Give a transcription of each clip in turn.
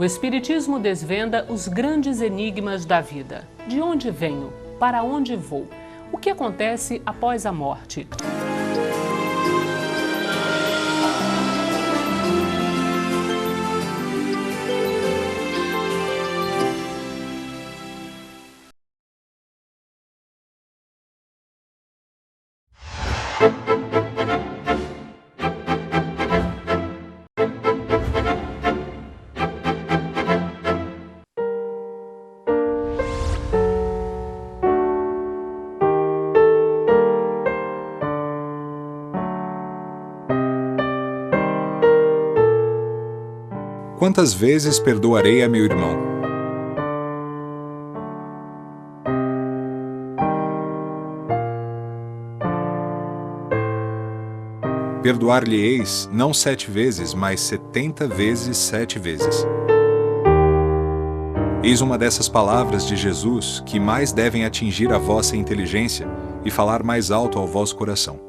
Espiritismo desvenda os grandes enigmas da vida. De onde venho? Para onde vou? O que acontece após a morte? Quantas vezes perdoarei a meu irmão? Perdoar-lhe-eis não 7 vezes, mas 70 vezes 7 vezes. Eis uma dessas palavras de Jesus que mais devem atingir a vossa inteligência e falar mais alto ao vosso coração.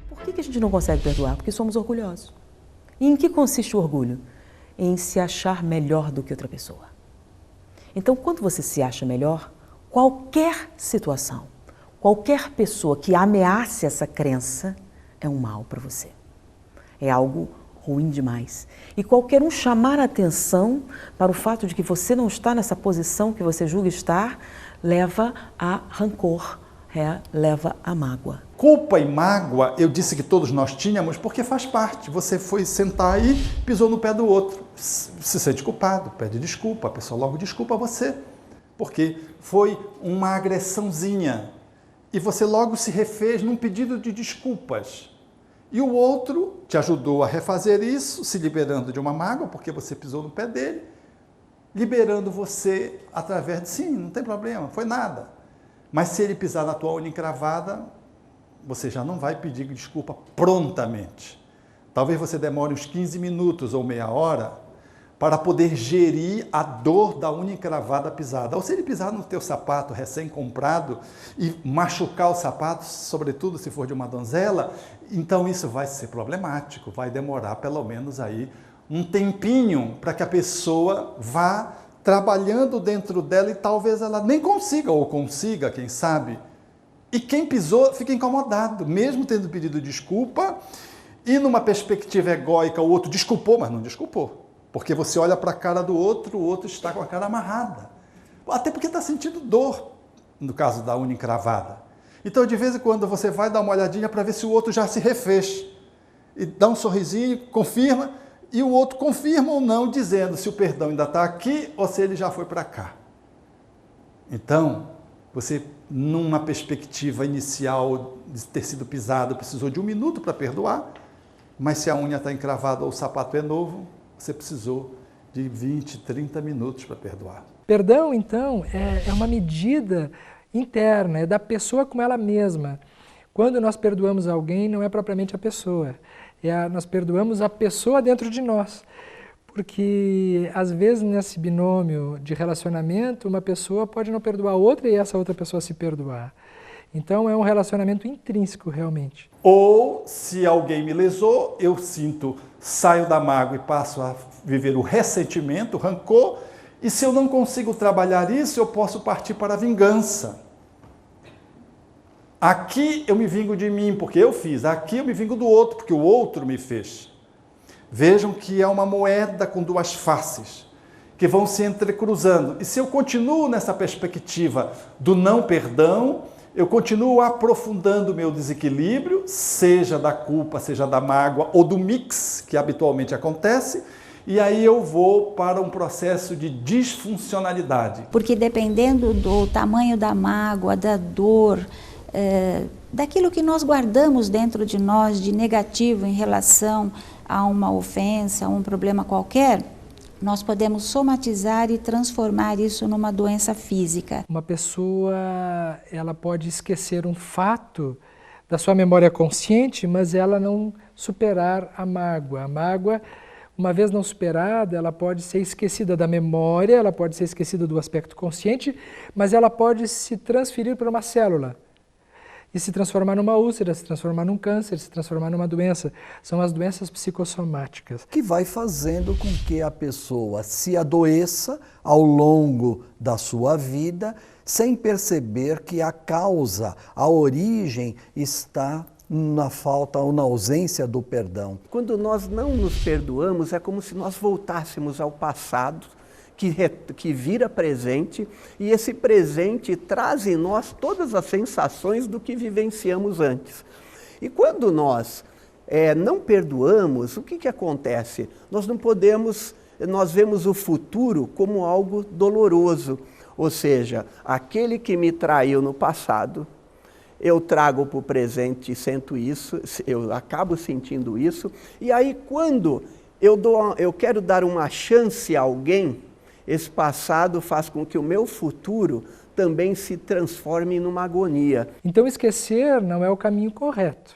Por que a gente não consegue perdoar? Porque somos orgulhosos. E em que consiste o orgulho? Em se achar melhor do que outra pessoa. Então, quando você se acha melhor, qualquer situação, qualquer pessoa que ameace essa crença é um mal para você. É algo ruim demais. E qualquer um chamar a atenção para o fato de que você não está nessa posição que você julga estar, leva a rancor, leva a mágoa. Culpa e mágoa, eu disse que todos nós tínhamos, porque faz parte. Você foi sentar e pisou no pé do outro. Se sente culpado, pede desculpa, a pessoa logo desculpa você. Porque foi uma agressãozinha. E você logo se refez num pedido de desculpas. E o outro te ajudou a refazer isso, se liberando de uma mágoa, porque você pisou no pé dele, liberando você através de sim, não tem problema, foi nada. Mas se ele pisar na tua unha encravada, você já não vai pedir desculpa prontamente. Talvez você demore uns 15 minutos ou meia hora para poder gerir a dor da unha encravada pisada. Ou se ele pisar no teu sapato recém-comprado e machucar o sapato, sobretudo se for de uma donzela, então isso vai ser problemático, vai demorar pelo menos aí um tempinho para que a pessoa vá trabalhando dentro dela e talvez ela nem consiga, ou consiga, quem sabe. E quem pisou fica incomodado, mesmo tendo pedido desculpa, e numa perspectiva egóica o outro desculpou, mas não desculpou. Porque você olha para a cara do outro, o outro está com a cara amarrada. Até porque está sentindo dor, no caso da unha encravada. Então, de vez em quando, você vai dar uma olhadinha para ver se o outro já se refez. E dá um sorrisinho, confirma, e o outro confirma ou não, dizendo se o perdão ainda está aqui ou se ele já foi para cá. Então, você, numa perspectiva inicial de ter sido pisado, precisou de 1 minuto para perdoar, mas se a unha está encravada ou o sapato é novo, você precisou de 20, 30 minutos para perdoar. Perdão, então, é uma medida interna, é da pessoa com ela mesma. Quando nós perdoamos alguém, não é propriamente a pessoa, nós perdoamos a pessoa dentro de nós. Porque, às vezes, nesse binômio de relacionamento, uma pessoa pode não perdoar a outra e essa outra pessoa se perdoar. Então, é um relacionamento intrínseco, realmente. Ou, se alguém me lesou, eu saio da mágoa e passo a viver o ressentimento, o rancor, e se eu não consigo trabalhar isso, eu posso partir para a vingança. Aqui eu me vingo de mim, porque eu fiz. Aqui eu me vingo do outro, porque o outro me fez. Vejam que é uma moeda com 2 faces, que vão se entrecruzando. E se eu continuo nessa perspectiva do não perdão, eu continuo aprofundando o meu desequilíbrio, seja da culpa, seja da mágoa, ou do mix, que habitualmente acontece, e aí eu vou para um processo de disfuncionalidade. Porque dependendo do tamanho da mágoa, da dor, daquilo que nós guardamos dentro de nós de negativo em relação a uma ofensa, a um problema qualquer, nós podemos somatizar e transformar isso numa doença física. Uma pessoa, ela pode esquecer um fato da sua memória consciente, mas ela não superar a mágoa. A mágoa, uma vez não superada, ela pode ser esquecida da memória, ela pode ser esquecida do aspecto consciente, mas ela pode se transferir para uma célula e se transformar numa úlcera, se transformar num câncer, se transformar numa doença. São as doenças psicossomáticas. Que vai fazendo com que a pessoa se adoeça ao longo da sua vida, sem perceber que a causa, a origem está na falta ou na ausência do perdão. Quando nós não nos perdoamos, é como se nós voltássemos ao passado, que vira presente, e esse presente traz em nós todas as sensações do que vivenciamos antes. E quando nós não perdoamos, o que acontece? Nós vemos o futuro como algo doloroso, ou seja, aquele que me traiu no passado, eu trago para o presente e sinto isso, eu acabo sentindo isso, e aí quando eu quero dar uma chance a alguém, esse passado faz com que o meu futuro também se transforme numa agonia. Então esquecer não é o caminho correto.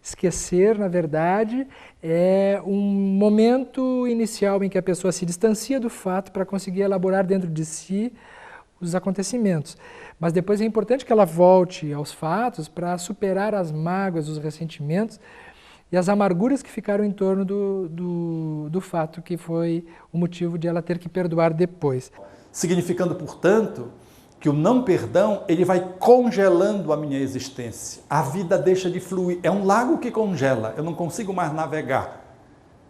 Esquecer, na verdade, é um momento inicial em que a pessoa se distancia do fato para conseguir elaborar dentro de si os acontecimentos. Mas depois é importante que ela volte aos fatos para superar as mágoas, os ressentimentos e as amarguras que ficaram em torno do fato que foi o motivo de ela ter que perdoar depois. Significando, portanto, que o não perdão, ele vai congelando a minha existência. A vida deixa de fluir. É um lago que congela, eu não consigo mais navegar.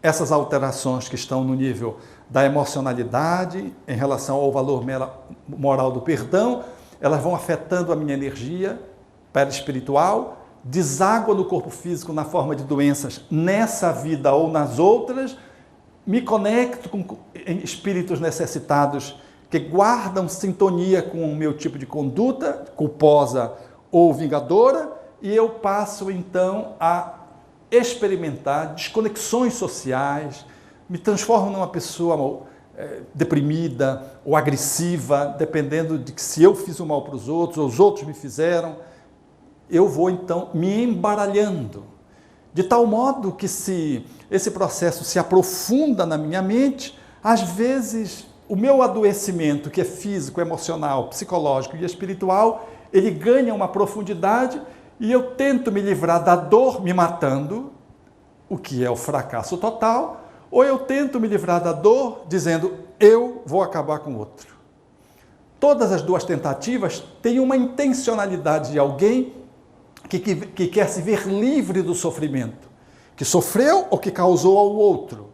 Essas alterações que estão no nível da emocionalidade, em relação ao valor moral do perdão, elas vão afetando a minha energia perispiritual, deságua no corpo físico na forma de doenças nessa vida ou nas outras, me conecto com espíritos necessitados que guardam sintonia com o meu tipo de conduta, culposa ou vingadora, e eu passo então a experimentar desconexões sociais, me transformo numa pessoa deprimida ou agressiva, dependendo de que se eu fiz o mal para os outros ou os outros me fizeram, eu vou então me embaralhando, de tal modo que se esse processo se aprofunda na minha mente, às vezes o meu adoecimento, que é físico, emocional, psicológico e espiritual, ele ganha uma profundidade e eu tento me livrar da dor me matando, o que é o fracasso total, ou eu tento me livrar da dor dizendo, eu vou acabar com o outro. Todas as duas tentativas têm uma intencionalidade de alguém que quer se ver livre do sofrimento, que sofreu ou que causou ao outro,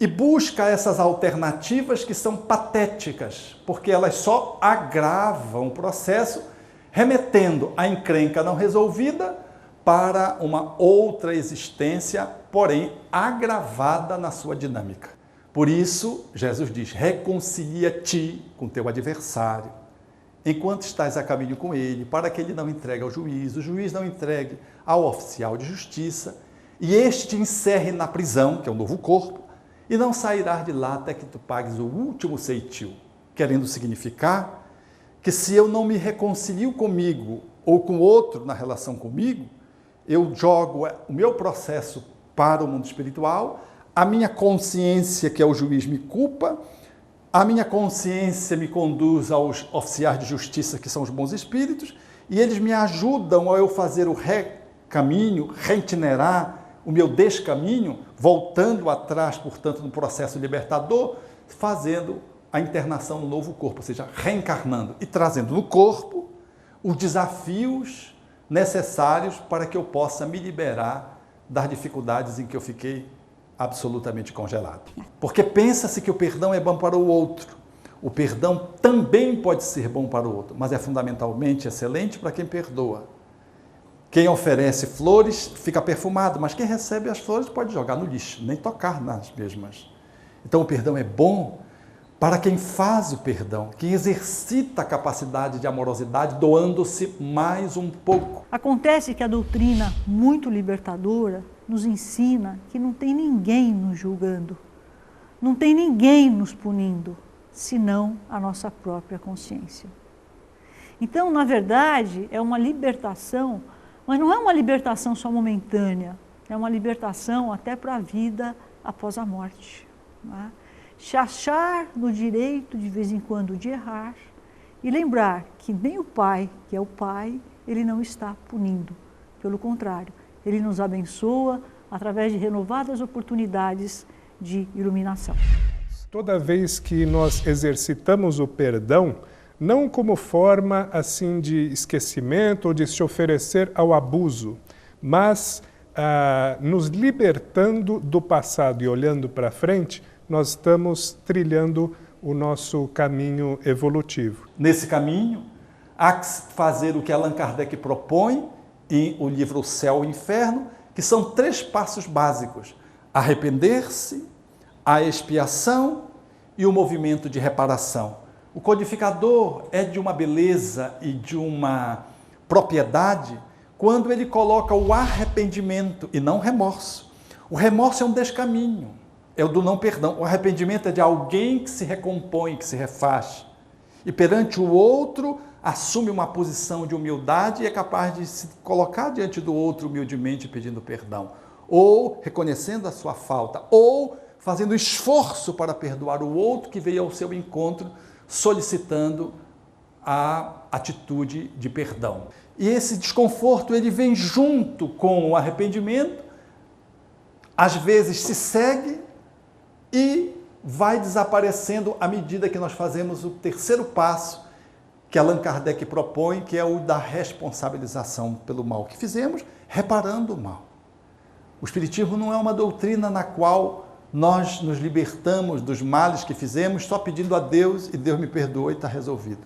e busca essas alternativas que são patéticas, porque elas só agravam o processo, remetendo a encrenca não resolvida para uma outra existência, porém agravada na sua dinâmica. Por isso, Jesus diz, reconcilia-te com teu adversário, enquanto estás a caminho com ele, para que ele não entregue ao juiz, o juiz não entregue ao oficial de justiça, e este te encerre na prisão, que é o novo corpo, e não sairás de lá até que tu pagues o último ceitil, querendo significar que se eu não me reconcilio comigo ou com outro na relação comigo, eu jogo o meu processo para o mundo espiritual, a minha consciência, que é o juiz, me culpa, a minha consciência me conduz aos oficiais de justiça, que são os bons espíritos, e eles me ajudam a eu fazer o recaminho, reitinerar o meu descaminho, voltando atrás, portanto, no processo libertador, fazendo a internação no novo corpo, ou seja, reencarnando e trazendo no corpo os desafios necessários para que eu possa me liberar das dificuldades em que eu fiquei absolutamente congelado. Porque pensa-se que o perdão é bom para o outro. O perdão também pode ser bom para o outro, mas é fundamentalmente excelente para quem perdoa. Quem oferece flores fica perfumado, mas quem recebe as flores pode jogar no lixo, nem tocar nas mesmas. Então o perdão é bom para quem faz o perdão, quem exercita a capacidade de amorosidade, doando-se mais um pouco. Acontece que a doutrina muito libertadora nos ensina que não tem ninguém nos julgando, não tem ninguém nos punindo, senão a nossa própria consciência. Então, na verdade, é uma libertação, mas não é uma libertação só momentânea, é uma libertação até para a vida após a morte. Não é? Se achar no direito, de vez em quando, de errar e lembrar que nem o Pai, que é o Pai, Ele não está punindo. Pelo contrário, Ele nos abençoa através de renovadas oportunidades de iluminação. Toda vez que nós exercitamos o perdão, não como forma assim de esquecimento ou de se oferecer ao abuso, mas nos libertando do passado e olhando para frente, nós estamos trilhando o nosso caminho evolutivo. Nesse caminho, há que fazer o que Allan Kardec propõe em o livro O Céu e o Inferno, que são 3 passos básicos: arrepender-se, a expiação e o movimento de reparação. O codificador é de uma beleza e de uma propriedade quando ele coloca o arrependimento e não remorso. O remorso é um descaminho, é o do não perdão. O arrependimento é de alguém que se recompõe, que se refaz. E perante o outro, assume uma posição de humildade e é capaz de se colocar diante do outro humildemente pedindo perdão. Ou reconhecendo a sua falta, ou fazendo esforço para perdoar o outro que veio ao seu encontro, solicitando a atitude de perdão. E esse desconforto, ele vem junto com o arrependimento, às vezes se segue e vai desaparecendo à medida que nós fazemos o 3º passo que Allan Kardec propõe, que é o da responsabilização pelo mal que fizemos, reparando o mal. O Espiritismo não é uma doutrina na qual nós nos libertamos dos males que fizemos só pedindo a Deus e Deus me perdoa e está resolvido.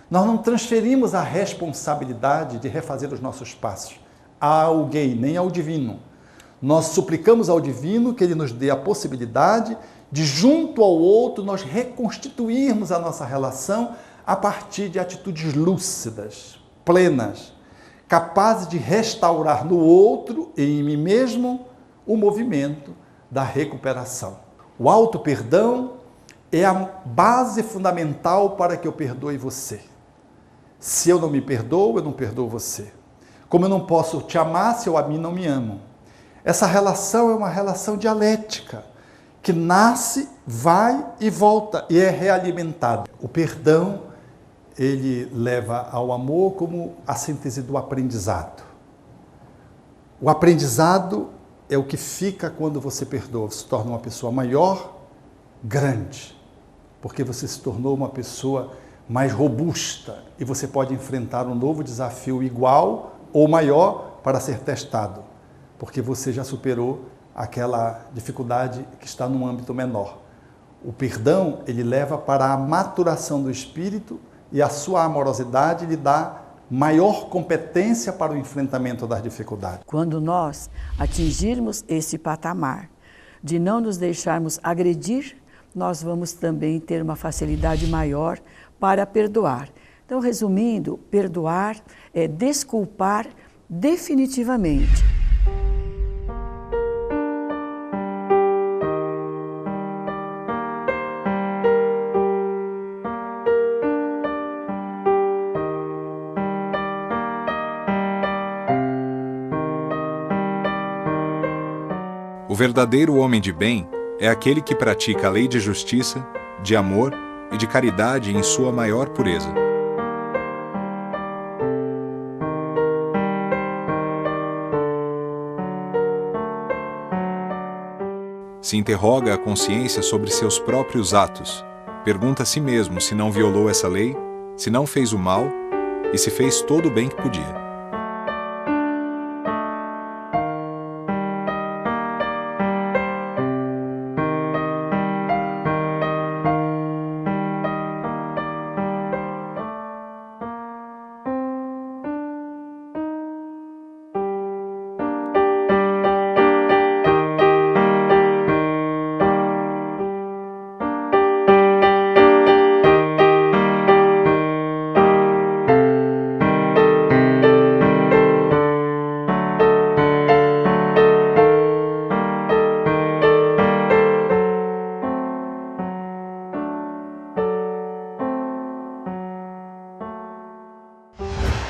Nós não transferimos a responsabilidade de refazer os nossos passos a alguém, nem ao divino. Nós suplicamos ao divino que ele nos dê a possibilidade de, junto ao outro, nós reconstituirmos a nossa relação a partir de atitudes lúcidas, plenas, capazes de restaurar no outro e em mim mesmo o movimento da recuperação. O auto-perdão é a base fundamental para que eu perdoe você. Se eu não me perdoo, eu não perdoo você. Como eu não posso te amar se eu a mim não me amo. Essa relação é uma relação dialética, que nasce, vai e volta e é realimentada. O perdão, ele leva ao amor como a síntese do aprendizado. O aprendizado é o que fica quando você perdoa. Você se torna uma pessoa maior, grande, porque você se tornou uma pessoa mais robusta e você pode enfrentar um novo desafio igual ou maior para ser testado, porque você já superou aquela dificuldade que está num âmbito menor. O perdão, ele leva para a maturação do espírito e a sua amorosidade lhe dá maior competência para o enfrentamento das dificuldades. Quando nós atingirmos esse patamar de não nos deixarmos agredir, nós vamos também ter uma facilidade maior para perdoar. Então, resumindo, perdoar é desculpar definitivamente. O verdadeiro homem de bem é aquele que pratica a lei de justiça, de amor e de caridade em sua maior pureza. Se interroga a consciência sobre seus próprios atos, pergunta a si mesmo se não violou essa lei, se não fez o mal e se fez todo o bem que podia.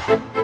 Música